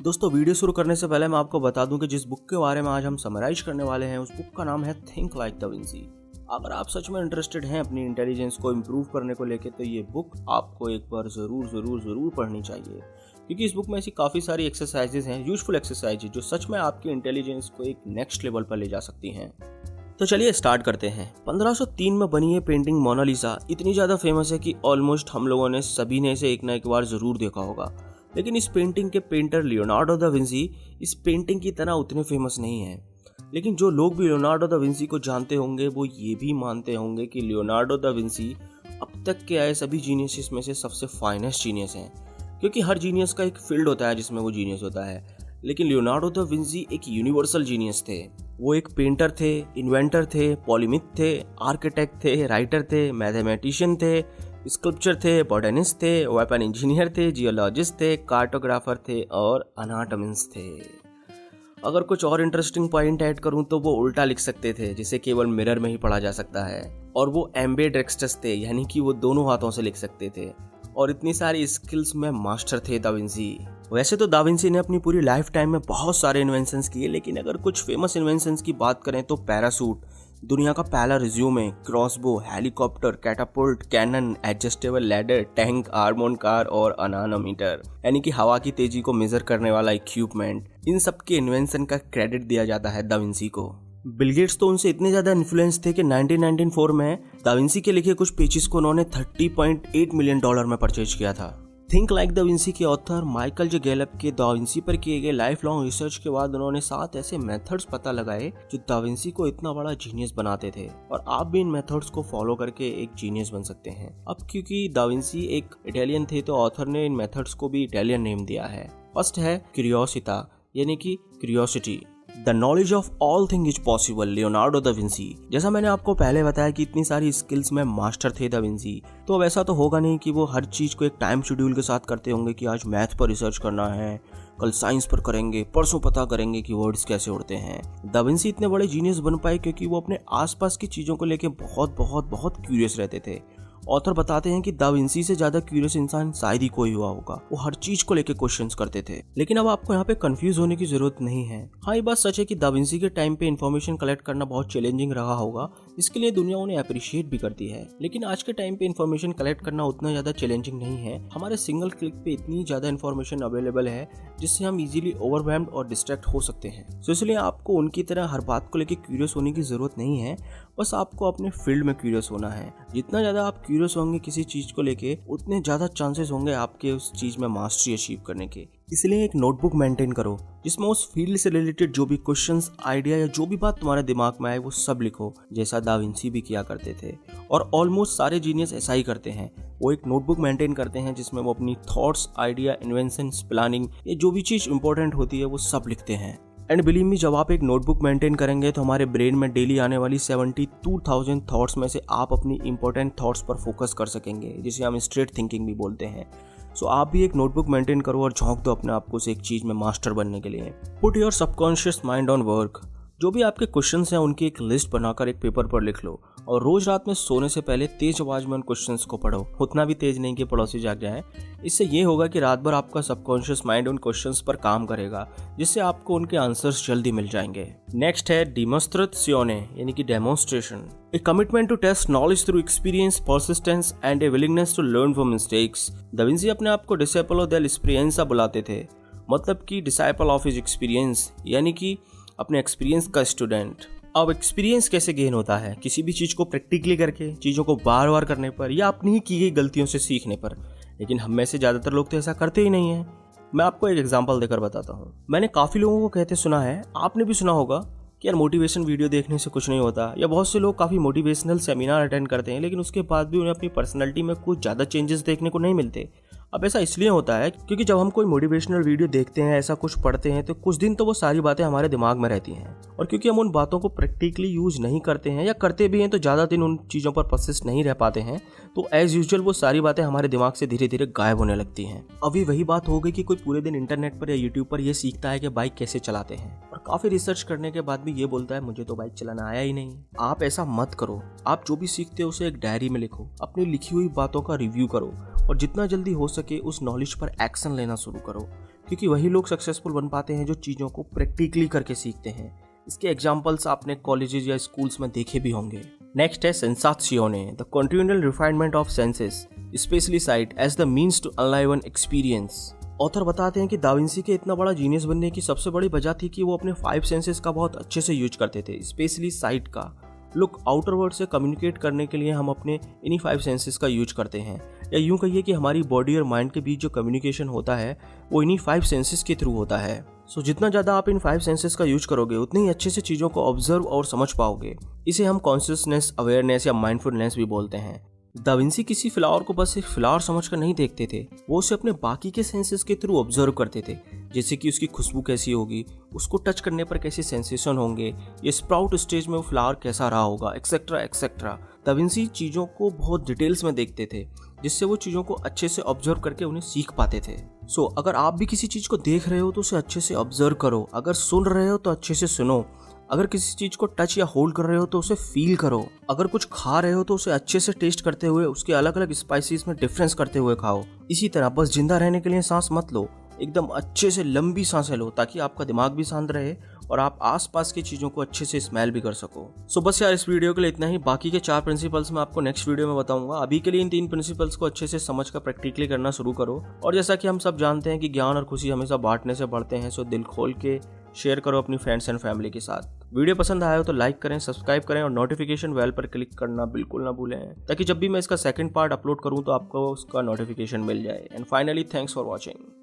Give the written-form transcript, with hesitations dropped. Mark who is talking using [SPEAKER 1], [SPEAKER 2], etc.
[SPEAKER 1] दोस्तों वीडियो शुरू करने से पहले मैं आपको बता दूं कि जिस बुक के बारे में आज हम समराइज करने वाले हैं उस बुक का नाम है थिंक लाइक दा विंसी। अगर आप सच में इंटरेस्टेड हैं अपनी इंटेलिजेंस को इम्प्रूव करने को लेकर तो ये बुक आपको एक बार ज़रूर पढ़नी चाहिए, क्योंकि इस बुक में ऐसी काफ़ी सारी एक्सरसाइजेज हैं, यूजफुल एक्सरसाइजेज जो सच में आपकी इंटेलिजेंस को एक नेक्स्ट लेवल पर ले जा सकती हैं। तो चलिए स्टार्ट करते हैं। 1503 में बनी ये पेंटिंग मोनालिसा इतनी ज़्यादा फेमस है कि ऑलमोस्ट हम लोगों ने सभी ने इसे एक ना एक बार ज़रूर देखा होगा। लेकिन इस पेंटिंग के पेंटर लियोनार्डो दा विंसी इस पेंटिंग की तरह उतने फेमस नहीं हैं। लेकिन जो लोग भी लियोनार्डो दा विंसी को जानते होंगे वो ये भी मानते होंगे कि लियोनार्डो दा विंसी अब तक के आए सभी जीनियस में से सबसे फाइनेस्ट जीनियस हैं, क्योंकि हर जीनियस का एक फील्ड होता है जिसमें वो जीनियस होता है। लेकिन लियोनार्डो दा विंसी एक यूनिवर्सल जीनियस थे। वो एक पेंटर थे, इन्वेंटर थे, पॉलिमिथ थे, आर्किटेक्ट थे, राइटर थे, मैथमेटिशियन थे, स्कल्पचर थे, बॉटनिस्ट थे, वेपन इंजीनियर थे, जियोलॉजिस्ट थे, कार्टोग्राफर थे और अनाटॉमिस्ट थे। अगर कुछ और इंटरेस्टिंग पॉइंट ऐड करूं तो वो उल्टा लिख सकते थे, जिसे केवल मिरर में ही पढ़ा जा सकता है। और वो एम्बेडेक्स्ट्रस थे, यानी कि वो दोनों हाथों से लिख सकते थे। और इतनी सारी स्किल्स में मास्टर थे दा विंसी। वैसे तो दा विंसी ने अपनी पूरी लाइफ टाइम में बहुत सारे इन्वेंशंस किए, लेकिन अगर कुछ फेमस इन्वेंशंस की बात करें तो पैरासूट, दुनिया का पहला resume, crossbow, helicopter, catapult, cannon, adjustable ladder, tank, armoured car और अनानोमीटर, यानी कि हवा की तेजी को मेजर करने वाला इक्विपमेंट, इन सब के इन्वेंशन का क्रेडिट दिया जाता है दा विंसी को। बिल गेट्स तो उनसे इतने ज्यादा इन्फ्लुएंस थे कि 1994 में दा विंसी के लिखे कुछ पेजेस को उन्होंने $30.8 मिलियन में परचेज किया था। थिंक लाइक दा विंसी के ऑथर माइकल जे गैलप के दा विंसी पर किए गए लाइफ लॉन्ग रिसर्च के बाद उन्होंने 7 ऐसे मेथड्स पता लगाए जो दा विंसी को इतना बड़ा जीनियस बनाते थे। और आप भी इन मेथड्स को फॉलो करके एक जीनियस बन सकते हैं। अब क्योंकि दा विंसी एक इटालियन थे तो ऑथर ने इन मेथड्स को भी इटालियन नेम दिया है। फर्स्ट है क्यूरियोसिटा, यानी कि curiosity, the knowledge of all thing is possible, Leonardo da Vinci. जैसा मैंने आपको पहले बताया कि इतनी सारी स्किल्स में मास्टर थे दा विंसी, तो अब ऐसा तो होगा नहीं कि वो हर चीज को एक टाइम शेड्यूल के साथ करते होंगे कि आज मैथ पर रिसर्च करना है, कल साइंस पर करेंगे, परसों पता करेंगे कि वर्ड्स कैसे उड़ते हैं। दा विंसी इतने बड़े जीनियस बन पाए क्योंकि वो अपने आसपास की चीजों को लेके बहुत क्यूरियस रहते थे। ऑथर बताते हैं कि दा विंसी से ज्यादा क्यूरियस इंसान शायद ही कोई हुआ होगा। वो हर चीज को लेके क्वेश्चंस करते थे। लेकिन अब आपको यहाँ पे कंफ्यूज होने की जरूरत नहीं है। हाँ, ये बात सच है कि दा विंसी के टाइम पे इन्फॉर्मेशन कलेक्ट करना बहुत चैलेंजिंग रहा होगा, इसके लिए दुनिया उन्हें अप्रिशिएट भी करती है। लेकिन आज के टाइम पे इन्फॉर्मेशन कलेक्ट करना उतना ज्यादा चैलेंजिंग नहीं है। हमारे सिंगल क्लिक पे इतनी ज्यादा इन्फॉर्मेशन अवेलेबल है जिससे हम इजीली ओवरवेल्म्ड और डिस्ट्रैक्ट हो सकते हैं। तो इसलिए आपको उनकी तरह हर बात को लेकर क्यूरियस होने की जरूरत नहीं है, बस आपको अपने फील्ड में क्यूरियस होना है। जितना ज्यादा आप क्यूरियस होंगे किसी चीज को लेके, उतने ज्यादा चांसेस होंगे आपके उस चीज में मास्टरी अचीव करने के। इसलिए एक नोटबुक मेंटेन करो जिसमें उस फील्ड से रिलेटेड जो भी क्वेश्चंस, आइडिया या जो भी बात तुम्हारे दिमाग में आए वो सब लिखो, जैसा दा विंसी भी किया करते थे। और ऑलमोस्ट सारे जीनियस ऐसा ही करते हैं। वो एक नोटबुक मेंटेन करते हैं जिसमें वो अपनी थॉट्स, आइडिया, इन्वेंशंस, प्लानिंग, ये जो भी चीज इंपॉर्टेंट होती है वो सब लिखते हैं। एंड बिलीव मी, जब आप एक नोटबुक मेंटेन करेंगे तो हमारे ब्रेन में डेली आने वाली 72,000 थॉट्स में से आप अपनी इंपॉर्टेंट थॉट्स पर फोकस कर सकेंगे, जिसे हम स्ट्रेट थिंकिंग भी बोलते हैं। सो आप भी एक नोटबुक मेंटेन करो और झोंक दो अपने आप को उस एक चीज में मास्टर बनने के लिए। Put your subconscious mind on work. जो भी आपके क्वेश्चंस हैं उनकी एक लिस्ट बनाकर एक पेपर पर लिख लो और रोज रात में सोने से पहले तेज आवाज में उन क्वेश्चंस को पढ़ो। उतना भी तेज नहीं कि पड़ोसी जाग जाए। इससे ये होगा कि रात भर आपका सबकॉन्शियस माइंड उन क्वेश्चंस पर काम करेगा, जिससे आपको उनके आंसर्स जल्दी मिल जाएंगे। नेक्स्ट है डिमोन्स्ट्रेशियोने, यानी कि demonstration, a commitment to test knowledge through experience, persistence and a willingness to learn from mistakes. Da Vinci अपने आप को डिसेपल देल एक्सपीरियंसा बुलाते थे, मतलब कि डिसाइपल ऑफ हिज एक्सपीरियंस, यानी कि अपने एक्सपीरियंस का स्टूडेंट। अब एक्सपीरियंस कैसे गेन होता है? किसी भी चीज़ को प्रैक्टिकली करके, चीज़ों को बार बार करने पर, या अपनी ही की गई गलतियों से सीखने पर। लेकिन हम में से ज़्यादातर लोग तो ऐसा करते ही नहीं हैं। मैं आपको एक एग्जांपल देकर बताता हूँ। मैंने काफ़ी लोगों को कहते सुना है, आपने भी सुना होगा कि यार मोटिवेशन वीडियो देखने से कुछ नहीं होता, या बहुत से लोग काफ़ी मोटिवेशनल सेमिनार अटेंड करते हैं लेकिन उसके बाद भी उन्हें अपनी पर्सनैलिटी में कुछ ज़्यादा चेंजेस देखने को नहीं मिलते। अब ऐसा इसलिए होता है क्योंकि जब हम कोई मोटिवेशनल वीडियो देखते हैं, ऐसा कुछ पढ़ते हैं, तो कुछ दिन तो वो सारी बातें हमारे दिमाग में रहती हैं। और क्योंकि हम उन बातों को प्रैक्टिकली यूज नहीं करते हैं, या करते भी हैं तो ज़्यादा दिन उन चीज़ों पर परसिस्ट नहीं रह पाते हैं, तो एज यूजुअल वो सारी बातें हमारे दिमाग से धीरे धीरे गायब होने लगती हैं। अभी वही बात हो गई कि कोई पूरे दिन इंटरनेट पर या यूट्यूब पर ये सीखता है कि बाइक कैसे चलाते हैं, और काफ़ी रिसर्च करने के बाद भी ये बोलता है मुझे तो बाइक चलाना आया ही नहीं। आप ऐसा मत करो। आप जो भी सीखते हो उसे एक डायरी में लिखो, अपनी लिखी हुई बातों का रिव्यू करो और जितना जल्दी हो सके उस नॉलेज पर एक्शन लेना शुरू करो। क्योंकि वही लोग सक्सेसफुल बन पाते हैं जो चीज़ों को प्रैक्टिकली करके सीखते हैं। इसके एग्जाम्पल्स आपने कॉलेजेस या स्कूल्स में देखे भी होंगे। नेक्स्ट है सेंसाzione, the continual refinement of senses, specially sight as the means to enliven experience. Author बताते हैं कि दा विंसी के इतना बड़ा जीनियस बनने की सबसे बड़ी वजह थी कि वो अपने 5 सेंसेस का बहुत अच्छे से यूज करते थे, स्पेशली साइट का। लुक, आउटर वर्ल्ड से कम्युनिकेट करने के लिए हम अपने इन्हीं 5 सेंसेस का यूज करते हैं, या यूं कहिए कि हमारी बॉडी और माइंड के बीच जो कम्युनिकेशन होता है वो इन्हीं 5 सेंसेस के थ्रू होता है। सो जितना ज़्यादा आप इन 5 सेंसेस का यूज करोगे उतनी ही अच्छे से चीज़ों को ऑब्जर्व और समझ पाओगे। इसे हम कॉन्शियसनेस, अवेयरनेस या माइंडफुलनेस भी बोलते हैं। दा विंसी किसी फ्लावर को बस एक फ्लावर समझकर नहीं देखते थे, वो उसे अपने बाकी के सेंसेस के थ्रू ऑब्जर्व करते थे, जैसे कि उसकी खुशबू कैसी होगी, उसको टच करने पर कैसे सेंसेशन होंगे, ये स्प्राउट स्टेज में वो फ्लावर कैसा रहा होगा, एक्सेट्रा एक्सेट्रा। दा विंसी चीज़ों को बहुत डिटेल्स में देखते थे, जिससे वो चीज़ों को अच्छे से ऑब्जर्व करके उन्हें सीख पाते थे। सो अगर आप भी किसी चीज़ को देख रहे हो तो उसे अच्छे से ऑब्जर्व करो, अगर सुन रहे हो तो अच्छे से सुनो, अगर किसी चीज़ को टच या होल्ड कर रहे हो तो उसे फील करो, अगर कुछ खा रहे हो तो उसे अच्छे से टेस्ट करते हुए उसके अलग अलग स्पाइसेस में डिफरेंस करते हुए खाओ। इसी तरह बस जिंदा रहने के लिए सांस मत लो, एकदम अच्छे से लंबी सांसें लो, ताकि आपका दिमाग भी शांत रहे और आप आसपास की चीज़ों को अच्छे से स्मेल भी कर सको। सो बस यार, इस वीडियो के लिए इतना ही। बाकी के 4 प्रिंसिपल्स मैं आपको नेक्स्ट वीडियो में बताऊंगा। अभी के लिए इन 3 प्रिंसिपल्स को अच्छे से समझ कर प्रैक्टिकली करना शुरू करो। और जैसा कि हम सब जानते हैं कि ज्ञान और खुशी हमेशा बांटने से बढ़ते हैं, सो दिल खोल के शेयर करो अपनी फ्रेंड्स एंड फैमिली के साथ। वीडियो पसंद आया हो तो लाइक करें, सब्सक्राइब करें और नोटिफिकेशन बेल पर क्लिक करना बिल्कुल ना भूलें, ताकि जब भी मैं इसका सेकंड पार्ट अपलोड करूं तो आपको उसका नोटिफिकेशन मिल जाए। And finally, thanks for watching.